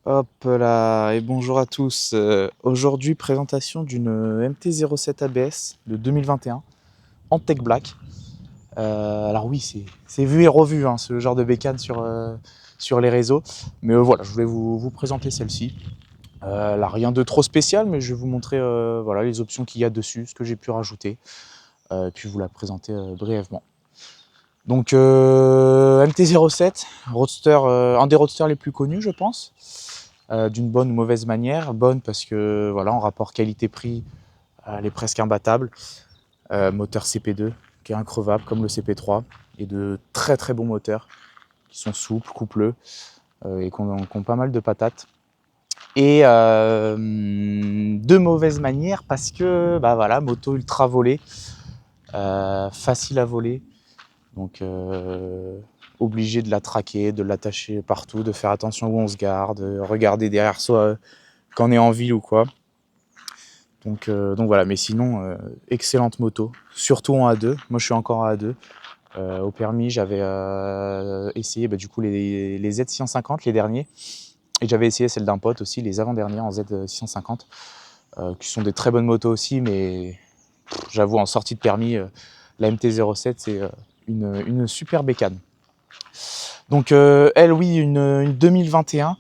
Hop là, et bonjour à tous. Aujourd'hui, présentation d'une MT-07 ABS de 2021 en Tech Black. Alors oui, c'est vu et revu, hein, ce genre de bécane sur les réseaux. Mais voilà, je voulais vous présenter celle-ci. Là, rien de trop spécial, mais je vais vous montrer voilà, les options qu'il y a dessus, ce que j'ai pu rajouter, et puis vous la présenter brièvement. Donc MT-07, roadster, un des roadsters les plus connus, je pense. D'une bonne ou mauvaise manière. Bonne parce que voilà, en rapport qualité-prix, elle est presque imbattable. Moteur CP2 qui est increvable comme le CP3 et de très très bons moteurs qui sont souples, coupleux et qui ont pas mal de patates. Et de mauvaise manière parce que bah voilà, moto ultra volée, facile à voler, donc obligé de la traquer, de l'attacher partout, de faire attention où on se garde, de regarder derrière soi quand on est en ville ou quoi. Donc voilà, mais sinon, excellente moto, surtout en A2. Moi, je suis encore en A2. Au permis, j'avais essayé du coup les Z650, les derniers. Et j'avais essayé celle d'un pote aussi, les avant-dernières en Z650, qui sont des très bonnes motos aussi, mais j'avoue, en sortie de permis, la MT-07, c'est une super bécane. Donc elle, oui, une 2021.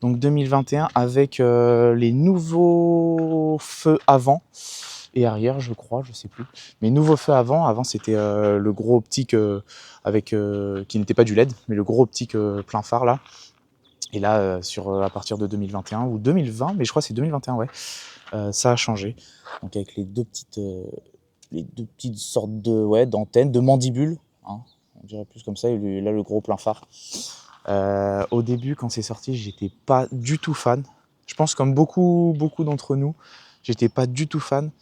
Donc 2021 avec les nouveaux feux avant et arrière, je crois, je sais plus. Mais nouveaux feux avant, c'était le gros optique avec qui n'était pas du LED, mais le gros optique plein phare là. Et là, à partir de 2021 ou 2020, mais je crois que c'est 2021, ouais, ça a changé. Donc avec les deux petites sortes de d'antennes, de mandibules, hein, on dirait plus comme ça. Et là, le gros plein phare. Au début, quand c'est sorti, j'étais pas du tout fan. Je pense comme beaucoup d'entre nous, j'étais pas du tout fan.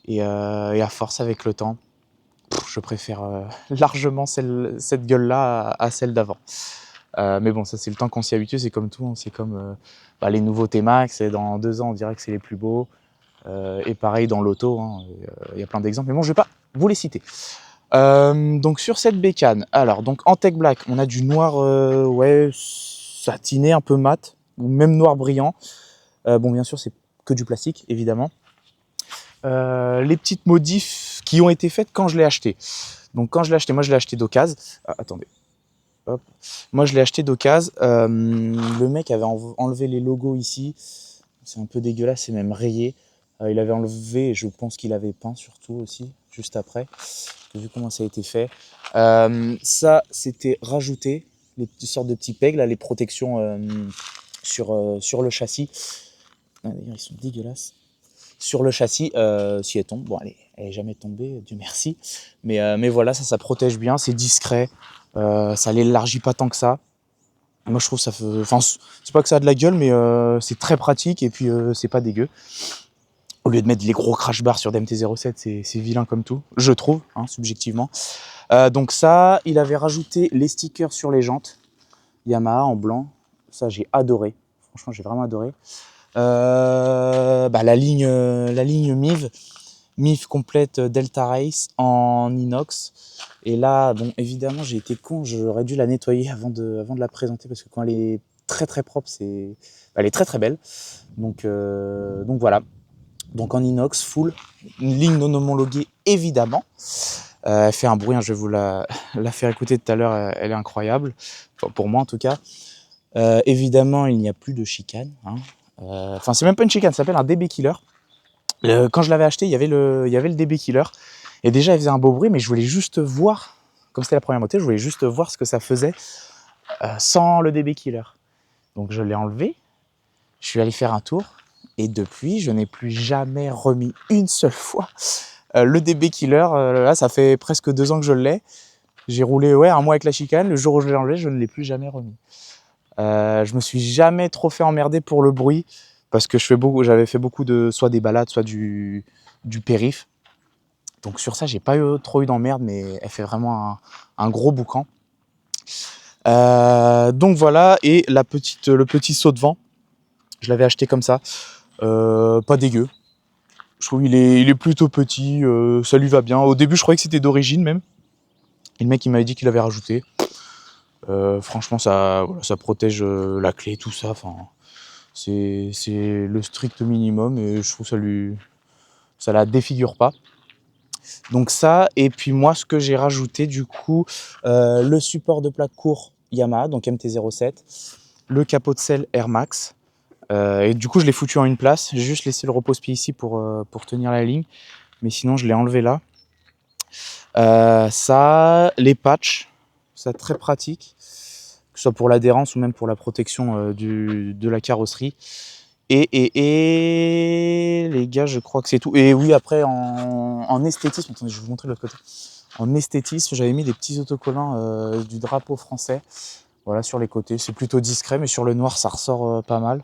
Et à force, avec le temps, je préfère largement cette gueule-là à celle d'avant. Mais bon, ça c'est le temps qu'on s'y habitue, c'est comme tout, hein. C'est comme les nouveaux T-Max, et dans 2 ans on dirait que c'est les plus beaux. Et pareil dans l'auto, hein, y a plein d'exemples, mais bon, je vais pas vous les citer. Donc sur cette bécane, alors donc en Tech Black, on a du noir ouais, satiné, un peu mat, ou même noir brillant. Bon, bien sûr, c'est que du plastique, évidemment. Les petites modifs qui ont été faites quand je l'ai acheté. Donc quand je l'ai acheté, moi je l'ai acheté d'occasion. Ah, attendez. Hop. Moi je l'ai acheté d'occasion. Le mec avait enlevé les logos ici. C'est un peu dégueulasse, c'est même rayé. Il avait enlevé, et je pense qu'il avait peint surtout aussi, juste après. J'ai vu comment ça a été fait. Ça, c'était rajouté, les sortes de petits pegs, là, les protections sur le châssis. Ah, d'ailleurs, ils sont dégueulasses. Sur le châssis, si elle tombe, bon, elle est jamais tombée, Dieu merci. Mais voilà, ça protège bien, c'est discret, ça l'élargit pas tant que ça. Moi, je trouve ça fait, enfin, c'est pas que ça a de la gueule, mais c'est très pratique et puis c'est pas dégueu. Au lieu de mettre les gros crash bars sur DMT-07, c'est vilain comme tout, je trouve, hein, subjectivement. Donc ça, il avait rajouté les stickers sur les jantes, Yamaha en blanc. Ça, j'ai adoré. Franchement, j'ai vraiment adoré. La ligne MIV complète Delta Race en inox. Et là, bon, évidemment, j'ai été con, j'aurais dû la nettoyer avant de la présenter parce que quand elle est très très propre, elle est très très belle. Donc voilà. Donc en inox, full, une ligne non homologuée évidemment. Elle fait un bruit, hein, je vais vous la faire écouter tout à l'heure, elle est incroyable, enfin, pour moi en tout cas. Évidemment, il n'y a plus de chicane, hein. Enfin, c'est même pas une chicane, ça s'appelle un DB Killer. Quand je l'avais acheté, il y avait le DB Killer. Et déjà, il faisait un beau bruit, mais je voulais juste voir, comme c'était la première moto, je voulais juste voir ce que ça faisait sans le DB Killer. Donc je l'ai enlevé, je suis allé faire un tour, et depuis, je n'ai plus jamais remis une seule fois le DB Killer. Là, ça fait presque 2 ans que je l'ai. J'ai roulé un mois avec la chicane. Le jour où je l'ai enlevé, je ne l'ai plus jamais remis. Je me suis jamais trop fait emmerder pour le bruit parce que j'avais fait beaucoup de soit des balades, soit du périph. Donc sur ça, j'ai pas trop eu d'emmerde, mais elle fait vraiment un gros boucan. Donc voilà, et le petit saut de vent, je l'avais acheté comme ça, pas dégueu. Je trouve il est plutôt petit, ça lui va bien. Au début, je croyais que c'était d'origine même. Et le mec, il m'avait dit qu'il avait rajouté. Franchement, ça protège la clé, tout ça. Enfin, C'est le strict minimum et je trouve que ça la défigure pas. Donc ça, et puis moi ce que j'ai rajouté du coup, le support de plaque court Yamaha, donc MT-07, le capot de selle Air Max, et du coup je l'ai foutu en une place, j'ai juste laissé le repose-pied ici pour tenir la ligne, mais sinon je l'ai enlevé là. Ça, les patchs, ça très pratique, que ce soit pour l'adhérence ou même pour la protection de la carrosserie. Et les gars, je crois que c'est tout. Et oui, après, en esthétisme, attendez, je vais vous montrer de l'autre côté. En esthétisme, j'avais mis des petits autocollants du drapeau français. Voilà, sur les côtés. C'est plutôt discret, mais sur le noir, ça ressort pas mal.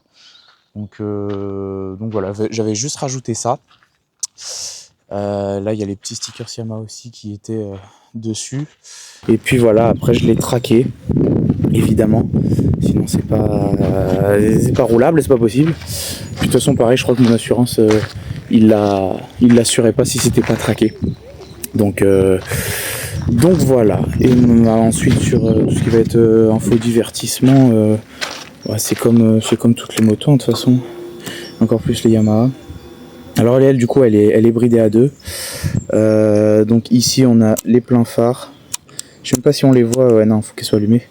Donc voilà, j'avais juste rajouté ça. Là, il y a les petits stickers Yamaha aussi qui étaient dessus. Et puis voilà, après, je l'ai traqué, évidemment. Sinon, c'est pas roulable, c'est pas possible. Puis, de toute façon, pareil, je crois que mon assurance, il l'assurait pas si c'était pas traqué. Donc voilà. Et ensuite, sur tout ce qui va être info divertissement, ouais, c'est comme toutes les motos, de toute façon. Encore plus les Yamaha. Alors elle, du coup, elle est bridée à deux. Donc ici, on a les pleins phares. Je sais même pas si on les voit. Ouais, non, faut qu'elles soient allumées.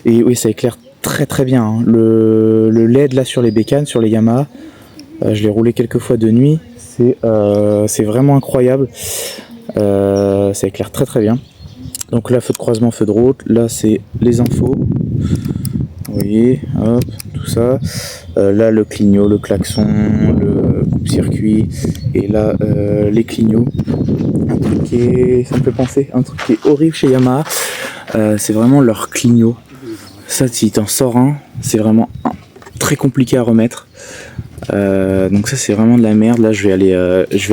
Et oui, ça éclaire très très bien. Hein. Le LED là sur les bécanes, sur les Yamaha, je l'ai roulé quelques fois de nuit. C'est vraiment incroyable. Ça éclaire très très bien. Donc là, feu de croisement, feu de route. Là, c'est les infos. Vous voyez, hop, tout ça. Là, le clignot, le klaxon, le coupe-circuit. Et là, les clignots. Un truc ça me fait penser, un truc qui est horrible chez Yamaha, c'est vraiment leur clignot. Ça, si t'en sors un, c'est vraiment très compliqué à remettre. Donc ça, c'est vraiment de la merde. Là, je vais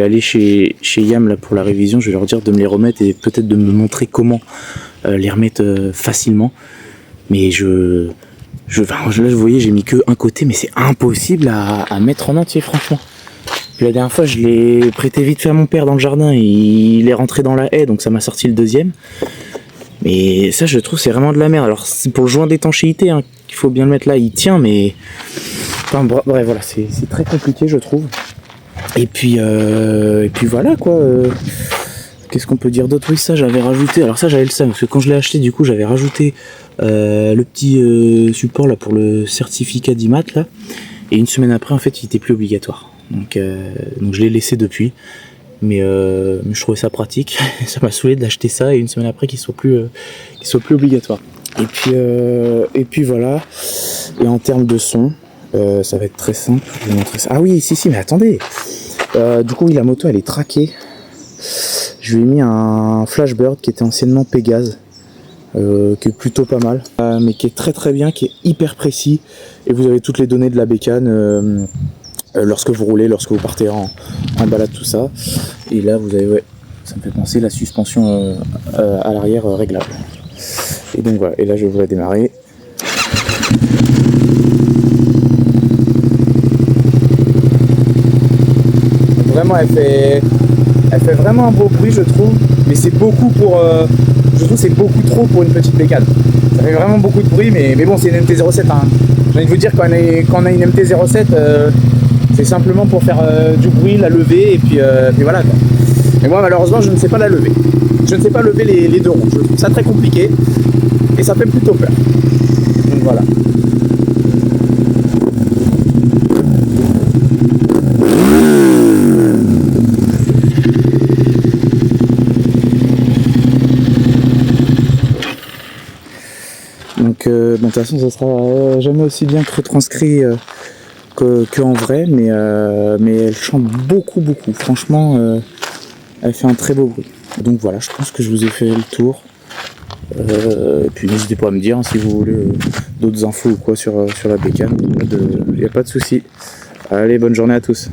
aller chez Yam là, pour la révision. Je vais leur dire de me les remettre et peut-être de me montrer comment les remettre facilement. Mais là, vous voyez, j'ai mis que un côté, mais c'est impossible à mettre en entier, franchement. Puis la dernière fois, je l'ai prêté vite fait à mon père dans le jardin, et il est rentré dans la haie, donc ça m'a sorti le deuxième. Mais ça, je trouve, c'est vraiment de la merde. Alors, c'est pour le joint d'étanchéité, hein, qu'il faut bien le mettre là, il tient, mais... Enfin, bref, voilà, c'est très compliqué, je trouve. Et puis voilà, quoi. Qu'est-ce qu'on peut dire d'autre? Oui, ça, j'avais rajouté... Alors ça, j'avais le seum, parce que quand je l'ai acheté, du coup, j'avais rajouté le petit support, là, pour le certificat d'IMAT, là. Et une semaine après, en fait, il était plus obligatoire. Donc je l'ai laissé depuis, mais je trouvais ça pratique. Ça m'a saoulé d'acheter ça et une semaine après qu'il soit plus obligatoire. Et puis voilà. Et en termes de son, ça va être très simple. Je vais vous montrer ça. Ah oui, si, mais attendez. Du coup, oui, la moto, elle est traquée. Je lui ai mis un Flashbird qui était anciennement Pégase, qui est plutôt pas mal, mais qui est très très bien, qui est hyper précis. Et vous avez toutes les données de la bécane. Lorsque vous roulez, lorsque vous partez en balade, tout ça. Et là, vous avez, ouais, ça me fait penser la suspension à l'arrière réglable. Et donc voilà, et là je vais vous la démarrer. Donc vraiment, elle fait vraiment un beau bruit, je trouve. Mais c'est beaucoup je trouve c'est beaucoup trop pour une petite bécane. Ça fait vraiment beaucoup de bruit, mais bon, c'est une MT-07. Hein. J'ai envie de vous dire, quand on a une MT-07, c'est simplement pour faire du bruit, la lever, et puis voilà, quoi. Mais moi, malheureusement, je ne sais pas la lever. Je ne sais pas lever les deux roues. Je trouve ça très compliqué, et ça fait plutôt peur. Donc voilà. Donc, bon, de toute façon, ça sera jamais aussi bien que retranscrit que en vrai, mais elle chante beaucoup. Franchement, elle fait un très beau bruit. Donc voilà, je pense que je vous ai fait le tour. Et puis n'hésitez pas à me dire hein, si vous voulez d'autres infos ou quoi sur la bécane. Il n'y a pas de souci. Allez, bonne journée à tous.